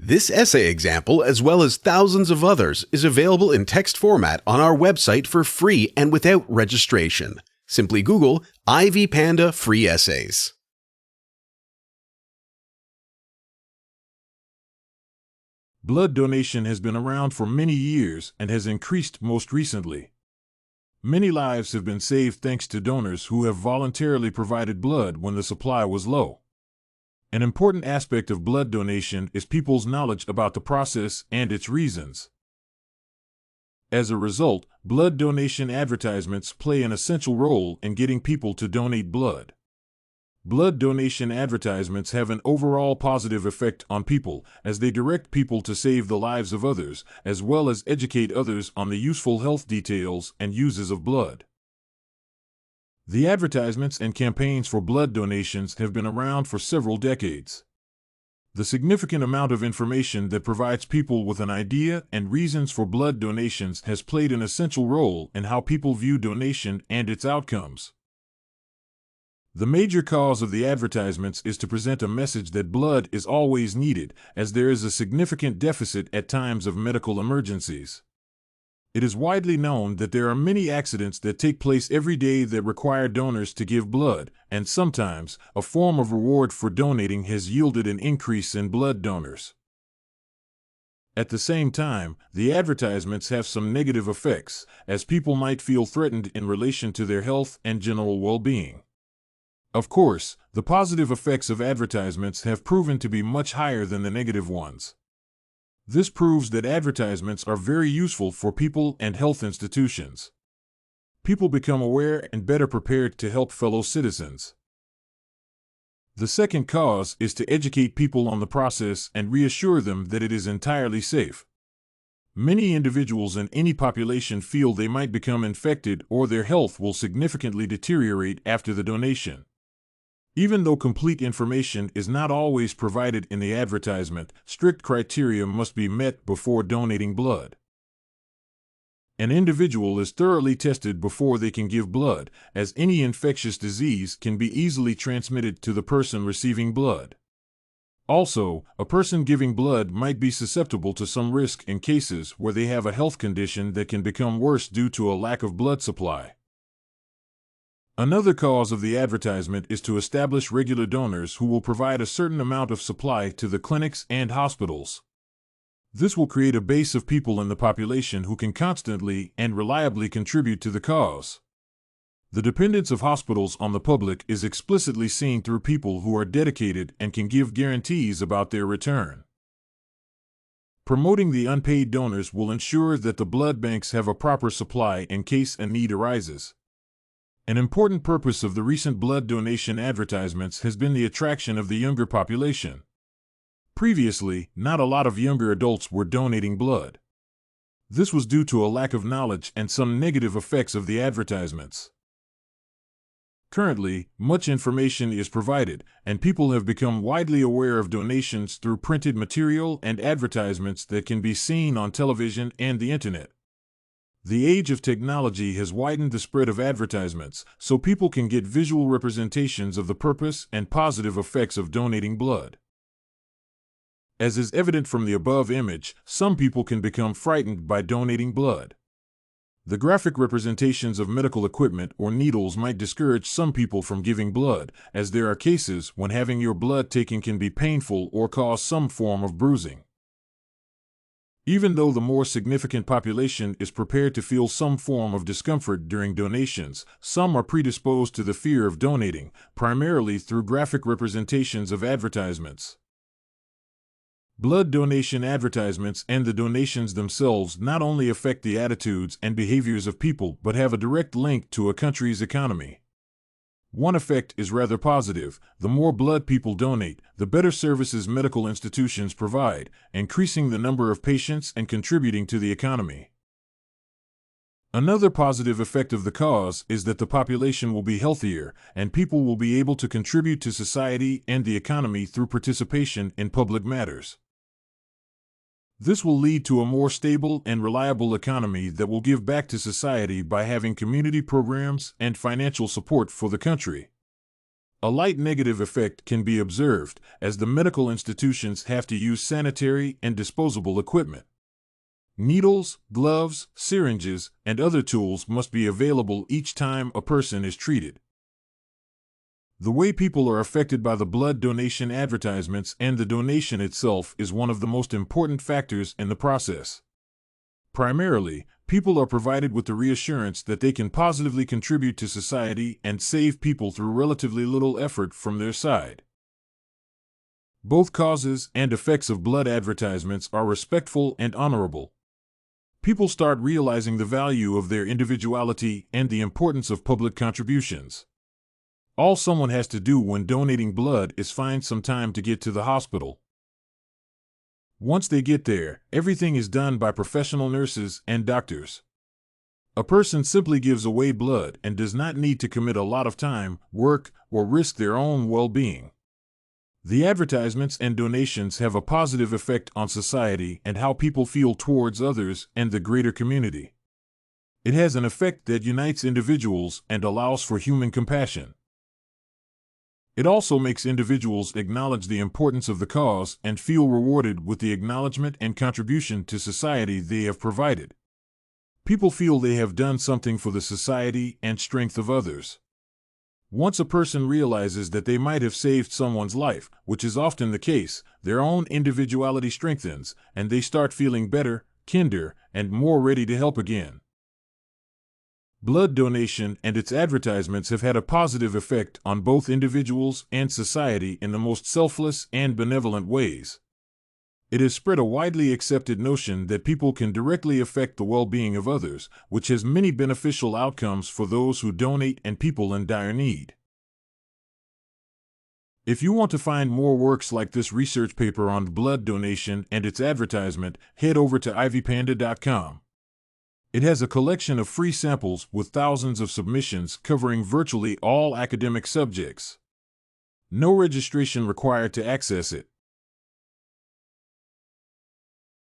This essay example, as well as thousands of others, is available in text format on our website for free and without registration. Simply Google Ivy Panda Free Essays. Blood donation has been around for many years and has increased most recently. Many lives have been saved thanks to donors who have voluntarily provided blood when the supply was low. An important aspect of blood donation is people's knowledge about the process and its reasons. As a result, blood donation advertisements play an essential role in getting people to donate blood. Blood donation advertisements have an overall positive effect on people, as they direct people to save the lives of others, as well as educate others on the useful health details and uses of blood. The advertisements and campaigns for blood donations have been around for several decades. The significant amount of information that provides people with an idea and reasons for blood donations has played an essential role in how people view donation and its outcomes. The major cause of the advertisements is to present a message that blood is always needed, as there is a significant deficit at times of medical emergencies. It is widely known that there are many accidents that take place every day that require donors to give blood, and sometimes, a form of reward for donating has yielded an increase in blood donors. At the same time, the advertisements have some negative effects, as people might feel threatened in relation to their health and general well-being. Of course, the positive effects of advertisements have proven to be much higher than the negative ones. This proves that advertisements are very useful for people and health institutions. People become aware and better prepared to help fellow citizens. The second cause is to educate people on the process and reassure them that it is entirely safe. Many individuals in any population feel they might become infected or their health will significantly deteriorate after the donation. Even though complete information is not always provided in the advertisement, strict criteria must be met before donating blood. An individual is thoroughly tested before they can give blood, as any infectious disease can be easily transmitted to the person receiving blood. Also, a person giving blood might be susceptible to some risk in cases where they have a health condition that can become worse due to a lack of blood supply. Another cause of the advertisement is to establish regular donors who will provide a certain amount of supply to the clinics and hospitals. This will create a base of people in the population who can constantly and reliably contribute to the cause. The dependence of hospitals on the public is explicitly seen through people who are dedicated and can give guarantees about their return. Promoting the unpaid donors will ensure that the blood banks have a proper supply in case a need arises. An important purpose of the recent blood donation advertisements has been the attraction of the younger population. Previously, not a lot of younger adults were donating blood. This was due to a lack of knowledge and some negative effects of the advertisements. Currently, much information is provided, and people have become widely aware of donations through printed material and advertisements that can be seen on television and the internet. The age of technology has widened the spread of advertisements, so people can get visual representations of the purpose and positive effects of donating blood. As is evident from the above image, some people can become frightened by donating blood. The graphic representations of medical equipment or needles might discourage some people from giving blood, as there are cases when having your blood taken can be painful or cause some form of bruising. Even though the more significant population is prepared to feel some form of discomfort during donations, some are predisposed to the fear of donating, primarily through graphic representations of advertisements. Blood donation advertisements and the donations themselves not only affect the attitudes and behaviors of people but have a direct link to a country's economy. One effect is rather positive: the more blood people donate, the better services medical institutions provide, increasing the number of patients and contributing to the economy. Another positive effect of the cause is that the population will be healthier, and people will be able to contribute to society and the economy through participation in public matters. This will lead to a more stable and reliable economy that will give back to society by having community programs and financial support for the country. A light negative effect can be observed, as the medical institutions have to use sanitary and disposable equipment. Needles, gloves, syringes, and other tools must be available each time a person is treated. The way people are affected by the blood donation advertisements and the donation itself is one of the most important factors in the process. Primarily, people are provided with the reassurance that they can positively contribute to society and save people through relatively little effort from their side. Both causes and effects of blood advertisements are respectful and honorable. People start realizing the value of their individuality and the importance of public contributions. All someone has to do when donating blood is find some time to get to the hospital. Once they get there, everything is done by professional nurses and doctors. A person simply gives away blood and does not need to commit a lot of time, work, or risk their own well-being. The advertisements and donations have a positive effect on society and how people feel towards others and the greater community. It has an effect that unites individuals and allows for human compassion. It also makes individuals acknowledge the importance of the cause and feel rewarded with the acknowledgement and contribution to society they have provided. People feel they have done something for the society and strength of others. Once a person realizes that they might have saved someone's life, which is often the case, their own individuality strengthens, and they start feeling better, kinder, and more ready to help again. Blood donation and its advertisements have had a positive effect on both individuals and society in the most selfless and benevolent ways. It has spread a widely accepted notion that people can directly affect the well-being of others, which has many beneficial outcomes for those who donate and people in dire need. If you want to find more works like this research paper on blood donation and its advertisement, head over to ivypanda.com. It has a collection of free samples with thousands of submissions covering virtually all academic subjects. No registration required to access it.